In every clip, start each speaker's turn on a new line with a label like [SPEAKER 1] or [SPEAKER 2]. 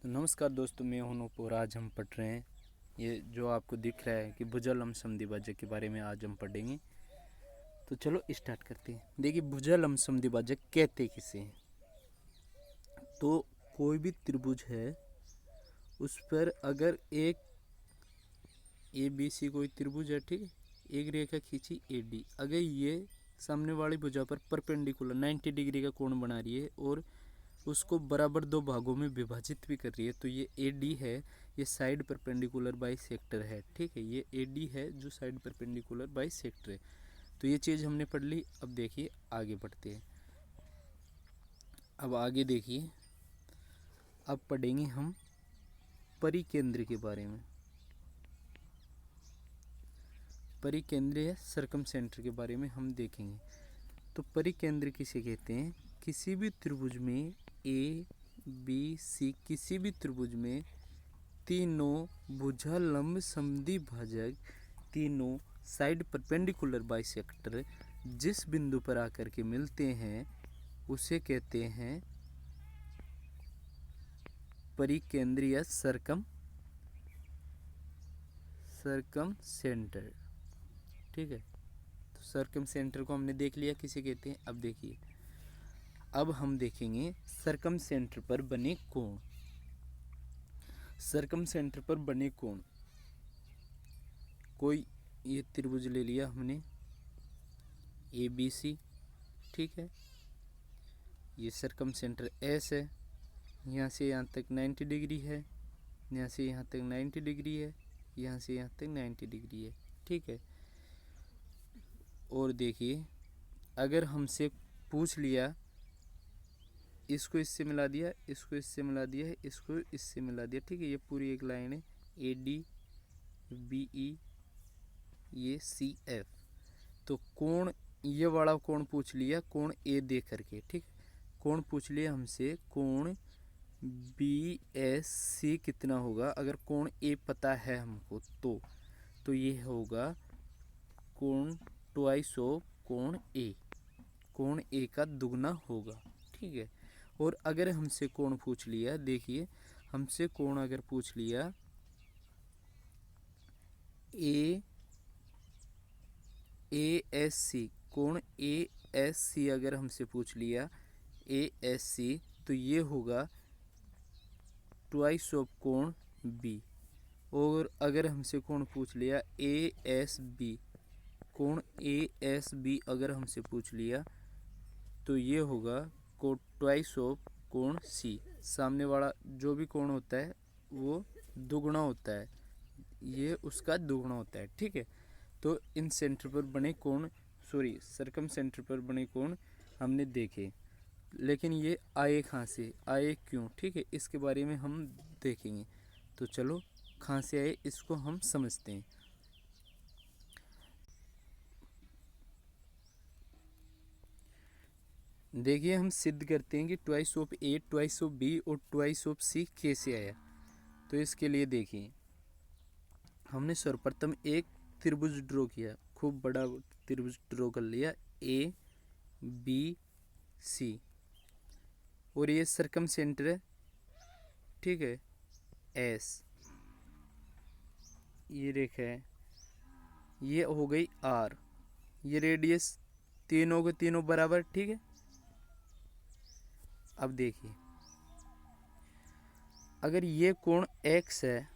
[SPEAKER 1] तो नमस्कार दोस्तों, मैं हूं नूपुर। आज हम पढ़ रहे हैं ये जो आपको दिख रहा है कि भुजलम समद्विभाजक के बारे में आज हम पढ़ेंगे। तो चलो स्टार्ट करते हैं। देखिए, भुजलम समद्विभाजक कहते किसे हैं? तो कोई भी त्रिभुज है उस पर अगर एक ए बी सी कोई त्रिभुज है, ठीक है, एक रेखा खींची ए डी, अगर ये सामने वाली भुजा पर परपेंडिकुलर 90 डिग्री का कोण बना रही है और उसको बराबर दो भागों में विभाजित भी कर रही है, तो ये ए डी है, ये साइड परपेंडिकुलर बाइसेक्टर है। ठीक है, ये ए डी है जो साइड परपेंडिकुलर बाइसेक्टर है। तो ये चीज़ हमने पढ़ ली। अब देखिए आगे बढ़ते हैं। अब आगे देखिए, अब पढ़ेंगे हम परिकेंद्र के बारे में। परिकेंद्र या सरकम सेंटर के बारे में हम देखेंगे। तो परिकेंद्र किसे कहते हैं? किसी भी त्रिभुज में ए बी सी, किसी भी त्रिभुज में तीनों भुजा लंब समद्विभाजक, तीनों साइड परपेंडिकुलर बाइसेक्टर जिस बिंदु पर आकर के मिलते हैं उसे कहते हैं परिकेंद्र या सरकम सेंटर। ठीक है, तो सरकम सेंटर को हमने देख लिया किसे कहते हैं। अब देखिए, अब हम देखेंगे सरकम सेंटर पर बने कोण। सरकम सेंटर पर बने कोण, कोई ये त्रिभुज ले लिया हमने ए बी सी, ठीक है, ये सरकम सेंटर एस है, यहाँ से यहाँ तक 90 डिग्री है, यहाँ से यहाँ तक 90 डिग्री है, यहाँ से यहाँ तक 90 डिग्री है। ठीक है, और देखिए अगर हमसे पूछ लिया इसको इससे मिला दिया, इसको इससे मिला दिया है, इसको इससे मिला दिया, ठीक है, ये पूरी एक लाइन है ए डी बी ई ये सी एफ। तो कोण, ये वाला कोण पूछ लिया, कोण ए दे करके, ठीक है, कोण पूछ लिया हमसे, कोण बी एस सी कितना होगा। अगर कोण ए पता है हमको तो ये होगा कोण ट्वाइस ऑफ कोण ए, कोण ए का दुगना होगा। ठीक है, और अगर हमसे कोण पूछ लिया, देखिए हमसे कोण अगर पूछ लिया ए एस सी, कोण ए एस सी अगर हमसे पूछ लिया ए एस सी, तो ये होगा ट्वाइस ऑफ कोण बी। और अगर हमसे कोण पूछ लिया ए एस बी, कोण ए एस बी अगर हमसे पूछ लिया तो ये होगा ट्वाइस ऑफ कोण सी। सामने वाला जो भी कोण होता है वो दुगुना होता है, ये उसका दुगुना होता है। ठीक है, तो इन सेंटर पर बने कोण, सॉरी सरकम सेंटर पर बने कोण हमने देखे, लेकिन ये आए कहाँ से, आए क्यों, ठीक है, इसके बारे में हम देखेंगे। तो चलो कहाँ से आए इसको हम समझते हैं। देखिए, हम सिद्ध करते हैं कि twice of A, twice of B और ट्वाइस ऑफ सी कैसे आया। तो इसके लिए देखिए, हमने सर्वप्रथम एक त्रिभुज ड्रॉ किया, खूब बड़ा त्रिभुज ड्रॉ कर लिया ए बी सी, और ये सरकम सेंटर है, ठीक है, एस, ये रेखा है, ये हो गई आर, ये रेडियस, तीनों के तीनों बराबर। ठीक है, अब देखिए अगर ये कोण x है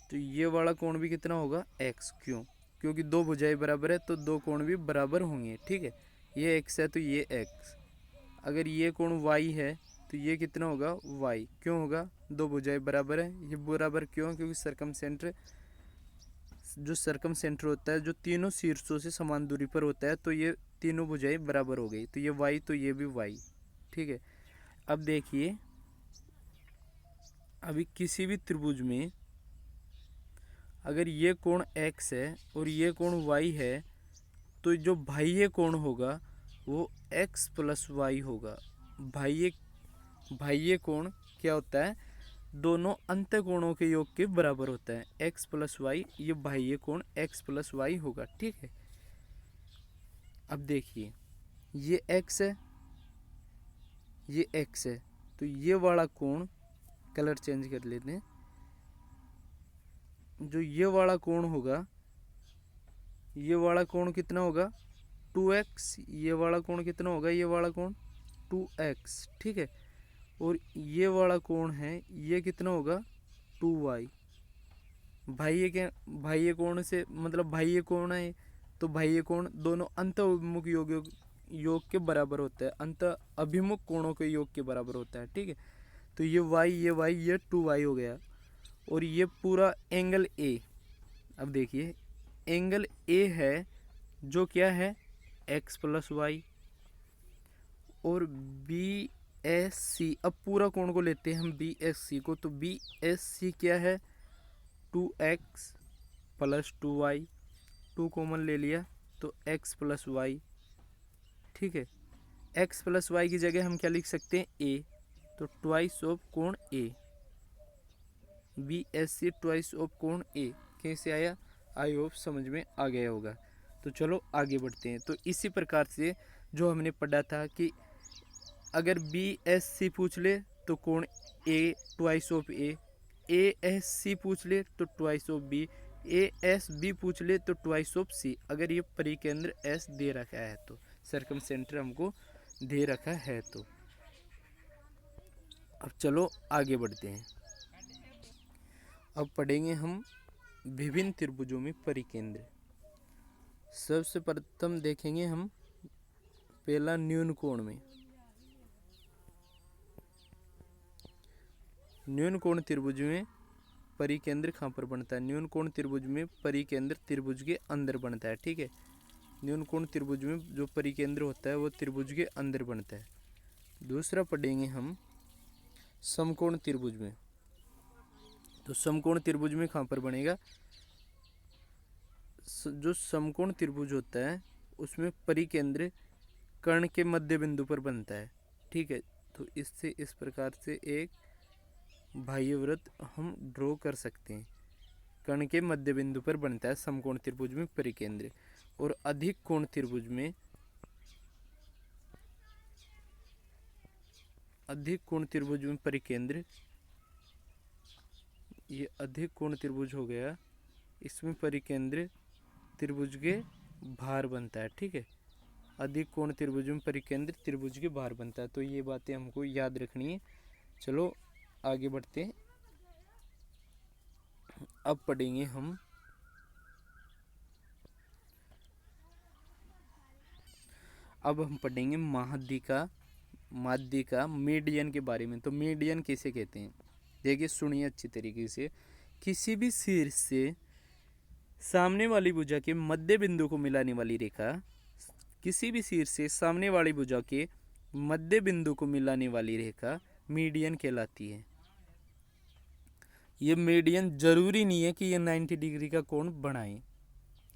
[SPEAKER 1] तो ये वाला कोण भी कितना होगा x, क्यों? क्योंकि दो भुजाएं बराबर है तो दो कोण भी बराबर होंगे। ठीक है, ये x है तो ये x, अगर ये कोण y है तो ये कितना होगा y, क्यों होगा? दो भुजाएं बराबर है, ये बराबर क्यों? क्योंकि सरकम सेंटर, जो सरकम सेंटर होता है जो तीनों शीर्षों से समान दूरी पर होता है, तो ये तीनों भुजाएं बराबर हो गई, तो ये y तो ये भी y। ठीक है, अब देखिए, अभी किसी भी त्रिभुज में अगर ये कोण x है और ये कोण y है, तो जो बाह्य कोण होगा वो x प्लस वाई होगा। बाह्य कोण क्या होता है? दोनों अंत कोणों के योग के बराबर होता है, x प्लस वाई, ये बाह्य कोण x प्लस वाई होगा। ठीक है, अब देखिए ये x है, ये x है, तो ये वाला कोण कलर चेंज कर लेते हैं। जो ये वाला कोण होगा, ये वाला कोण कितना होगा 2x, ये वाला कोण कितना होगा, ये वाला कोण 2x, ठीक है। और ये वाला कोण है ये कितना होगा 2y। बाह्य क्या, बाह्य कोण से मतलब बाह्य कोण है तो बाह्य कोण दोनों अंत अभिमुख योग के बराबर होता है, अंत अभिमुख कोणों के योग के बराबर होता है, ठीक है। तो ये y ये 2y हो गया। और ये पूरा एंगल ए, अब देखिए एंगल ए है जो क्या है x प्लस वाई, और बी एस सी, अब पूरा कोण को लेते हैं हम बी एस सी को, तो बी एस सी क्या है 2x प्लस 2y, 2 कॉमन ले लिया तो x प्लस वाई, ठीक है। x प्लस वाई की जगह हम क्या लिख सकते हैं a, तो ट्वाइस ऑफ कोण a, B S C twice of कोण a। कैसे आया, आई होप समझ में आ गया होगा। तो चलो आगे बढ़ते हैं। तो इसी प्रकार से जो हमने पढ़ा था कि अगर बी एस सी पूछ ले तो कोण a twice of a S C पूछ ले तो twice of B, A S B पूछ ले तो ट्वाइस ऑफ सी, अगर ये परिकेंद्र एस दे रखा है तो, सर्कम सेंटर हमको दे रखा है तो। अब चलो आगे बढ़ते हैं। अब पढ़ेंगे हम विभिन्न त्रिभुजों में परिकेंद्र। सबसे प्रथम देखेंगे हम पहला न्यून कोण में। न्यून कोण त्रिभुज में परिकेंद्र कहाँ पर बनता है, न्यून कोण त्रिभुज में परिकेंद्र त्रिभुज के अंदर बनता है, ठीक है। न्यून कोण त्रिभुज में जो परिकेंद्र होता है वो त्रिभुज के अंदर बनता है। दूसरा पढ़ेंगे हम समकोण त्रिभुज में। तो समकोण त्रिभुज में कहाँ पर बनेगा, जो समकोण त्रिभुज होता है उसमें परिकेंद्र कर्ण के मध्य बिंदु पर बनता है, ठीक है। तो इससे इस प्रकार से एक बाह्यवृत्त हम ड्रॉ कर सकते हैं, कर्ण के मध्य बिंदु पर बनता है समकोण त्रिभुज में परिकेंद्र। और अधिक कोण त्रिभुज में, अधिक कोण त्रिभुज में परिकेंद्र, ये अधिक कोण त्रिभुज हो गया, इसमें परिकेंद्र त्रिभुज के बाहर बनता है, ठीक है। अधिक कोण त्रिभुज में परिकेंद्र त्रिभुज के बाहर बनता है। तो ये बातें हमको याद रखनी है। चलो आगे बढ़ते हैं। अब पढ़ेंगे हम माध्यिका मीडियन के बारे में। तो मीडियन किसे कहते हैं, देखिए सुनिए अच्छी तरीके से। किसी भी शीर्ष से सामने वाली भुजा के मध्य बिंदु को मिलाने वाली रेखा, किसी भी शीर्ष से सामने वाली भुजा के मध्य बिंदु को मिलाने वाली रेखा मीडियन कहलाती है। ये मीडियन जरूरी नहीं है कि ये 90 डिग्री का कोण बनाए,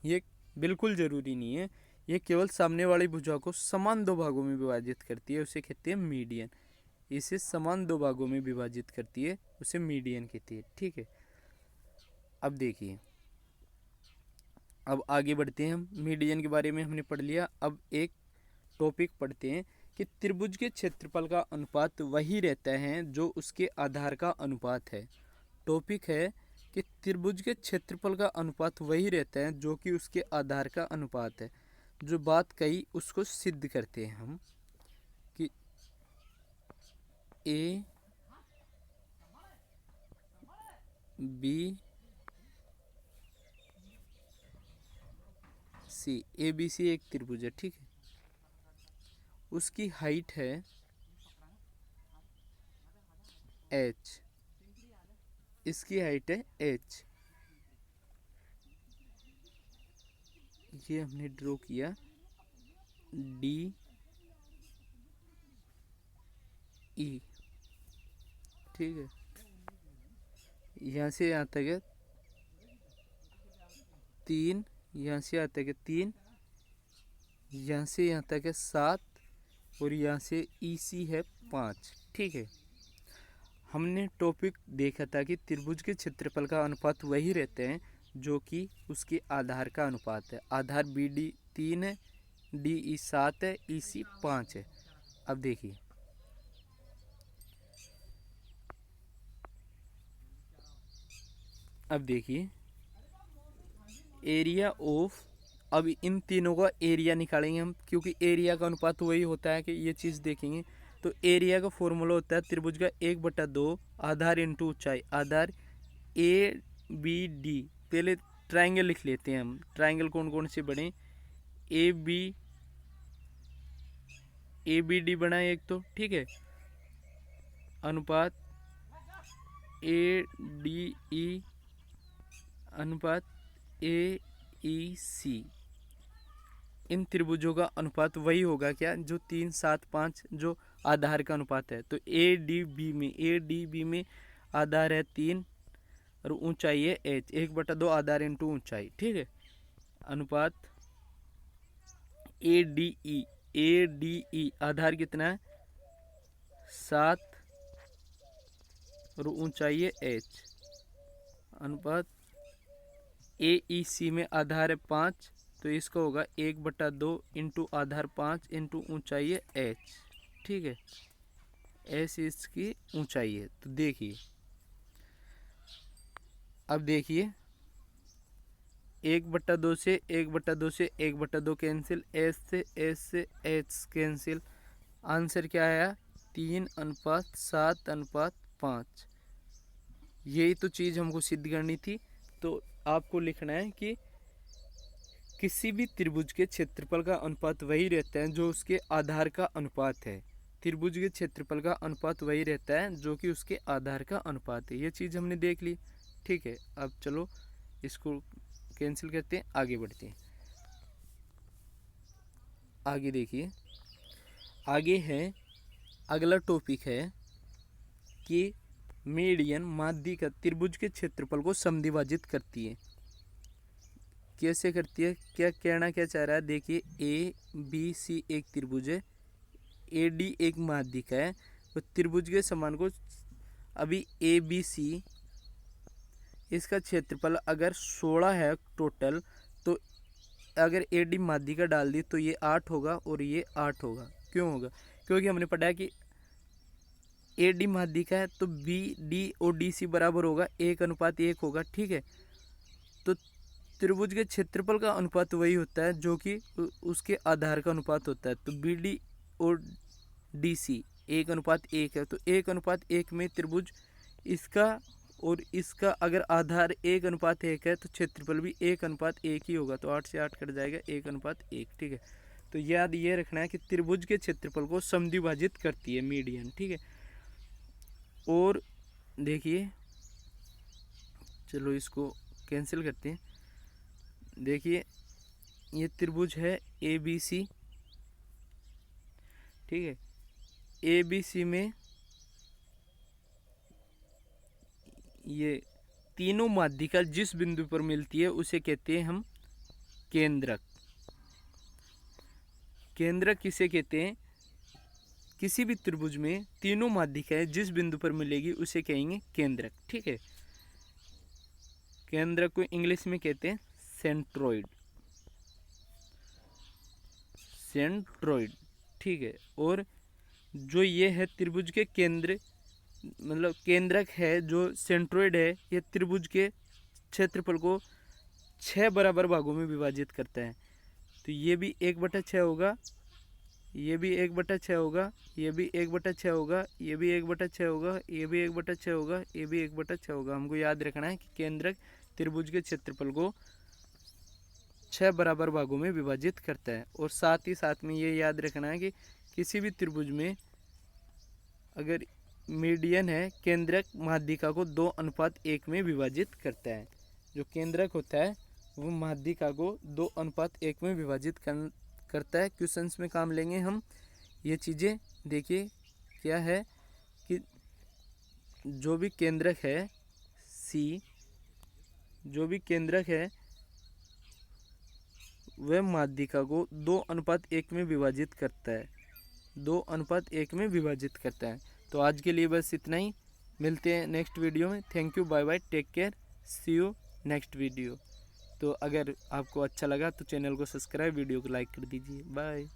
[SPEAKER 1] ये बिल्कुल जरूरी नहीं है। ये केवल सामने वाली भुजा को समान दो भागों में विभाजित करती है, उसे कहते हैं मीडियन। इसे समान दो भागों में विभाजित करती है, उसे मीडियन कहती है, ठीक है। अब देखिए, अब आगे बढ़ते हैं। हम मीडियन के बारे में हमने पढ़ लिया। अब एक टॉपिक पढ़ते हैं कि त्रिभुज के क्षेत्रफल का अनुपात वही रहता है जो उसके आधार का अनुपात है। टॉपिक है कि त्रिभुज के क्षेत्रफल का अनुपात वही रहता है जो कि उसके आधार का अनुपात है। जो बात कही उसको सिद्ध करते हैं हम कि A B C, A B C एक त्रिभुज है, ठीक है। उसकी हाइट है h, इसकी हाइट है h। ये हमने ड्रॉ किया डी ई, ठीक है। यहाँ से यहाँ तक है 3, यहाँ से यहाँ तक है 3, यहाँ से यहाँ तक है 7, और यहाँ से EC है 5, ठीक है। हमने टॉपिक देखा था कि त्रिभुज के क्षेत्रफल का अनुपात वही रहते हैं जो कि उसके आधार का अनुपात है। आधार BD 3 है, DE 7 है, EC 5 है। अब देखिए, अब देखिए एरिया ऑफ, अब इन तीनों का एरिया निकालेंगे हम, क्योंकि एरिया का अनुपात वही होता है कि ये चीज़ देखेंगे। तो एरिया का फॉर्मूला होता है त्रिभुज का 1/2 आधार इंटू ऊंचाई। आधार ए बी डी, पहले ट्रायंगल लिख लेते हैं हम। ट्रायंगल कौन कौन से बने, ए बी डी बना है एक तो, ठीक है, अनुपात ए डी ई अनुपात ए ई सी। इन त्रिभुजों का अनुपात वही होगा क्या, जो 3, 7, 5 जो आधार का अनुपात है। तो ए डी बी में आधार है 3 और ऊंचाई है h, 1/2 आधार इंटू ऊंचाई, ठीक है। अनुपात ए डी ई आधार कितना है 7 और ऊंचाई है h। अनुपात ए ई सी में आधार है 5, तो इसका होगा 1/2 इंटू आधार 5 इंटू ऊंचाई है h, ठीक है। h इसकी ऊंचाई है। तो देखिए अब देखिए 1/2 से 1/2 से 1/2 कैंसिल, s से h कैंसिल। आंसर क्या आया 3:7:5। यही तो चीज़ हमको सिद्ध करनी थी। तो आपको लिखना है कि किसी भी त्रिभुज के क्षेत्रफल का अनुपात वही रहता है जो उसके आधार का अनुपात है। त्रिभुज के क्षेत्रफल का अनुपात वही रहता है जो कि उसके आधार का अनुपात है। ये चीज़ हमने देख ली, ठीक है। अब चलो इसको कैंसिल करते हैं, आगे बढ़ते हैं। आगे देखिए, आगे है अगला टॉपिक है कि मीडियन माध्यिका त्रिभुज के क्षेत्रफल को समद्विभाजित करती है। कैसे करती है, क्या कहना क्या चाह रहा है, देखिए ए बी सी एक त्रिभुज है, ए डी एक माध्यिका है। तो त्रिभुज के समान को अभी ए बी सी, इसका क्षेत्रफल अगर 16 है टोटल, तो अगर ए डी माध्यिका डाल दी तो ये 8 होगा और ये 8 होगा। क्यों होगा, क्योंकि हमने पढ़ा कि ए डी माध्यिका है तो बी डी और डी सी बराबर होगा 1:1 होगा, ठीक है। तो त्रिभुज के क्षेत्रफल का अनुपात वही होता है जो कि उसके आधार का अनुपात होता है। तो बी डी और डी सी 1:1 है, तो 1:1 में त्रिभुज इसका और इसका अगर आधार 1:1 है तो क्षेत्रफल भी 1:1 ही होगा। तो 8 से 8 कट जाएगा, 1:1, ठीक है। तो याद ये रखना है कि त्रिभुज के क्षेत्रफल को समद्विभाजित करती है मीडियन, ठीक है। और देखिए चलो इसको कैंसिल करते हैं। देखिए ये त्रिभुज है ए बी सी, ठीक है। ए बी सी में ये तीनों माध्यिका जिस बिंदु पर मिलती है उसे कहते हैं हम केंद्रक। केंद्रक किसे कहते हैं, किसी भी त्रिभुज में तीनों माध्यिकाएं जिस बिंदु पर मिलेगी उसे कहेंगे केंद्रक, ठीक है। केंद्रक को इंग्लिश में कहते हैं सेंट्रोइड, ठीक है। और जो ये है त्रिभुज के केंद्र, मतलब केंद्रक है जो सेंट्रोइड है, ये त्रिभुज के क्षेत्रफल को 6 बराबर भागों में विभाजित करता है। तो ये भी 1/6 होगा, ये भी 1/6 होगा, ये भी 1/6 होगा, ये भी 1/6 होगा, ये भी 1/6 होगा, ये भी 1/6 होगा। हमको याद रखना है कि केंद्रक त्रिभुज के क्षेत्रफल को 6 बराबर भागों में विभाजित करता है। और साथ ही साथ में ये याद रखना है कि किसी भी त्रिभुज में अगर मीडियन है, केंद्रक माध्यिका को 2:1 में विभाजित करता है। जो केंद्रक होता है वो माध्यिका को 2:1 में विभाजित करता है। क्वेश्चंस में काम लेंगे हम ये चीज़ें। देखिए क्या है कि जो भी केंद्रक है सी, जो भी केंद्रक है वह माध्यिका को 2:1 में विभाजित करता है, 2:1 में विभाजित करता है। तो आज के लिए बस इतना ही, मिलते हैं नेक्स्ट वीडियो में। Thank you, bye bye, take care, see you next video. तो अगर आपको अच्छा लगा तो चैनल को सब्सक्राइब, वीडियो को लाइक कर दीजिए। बाय।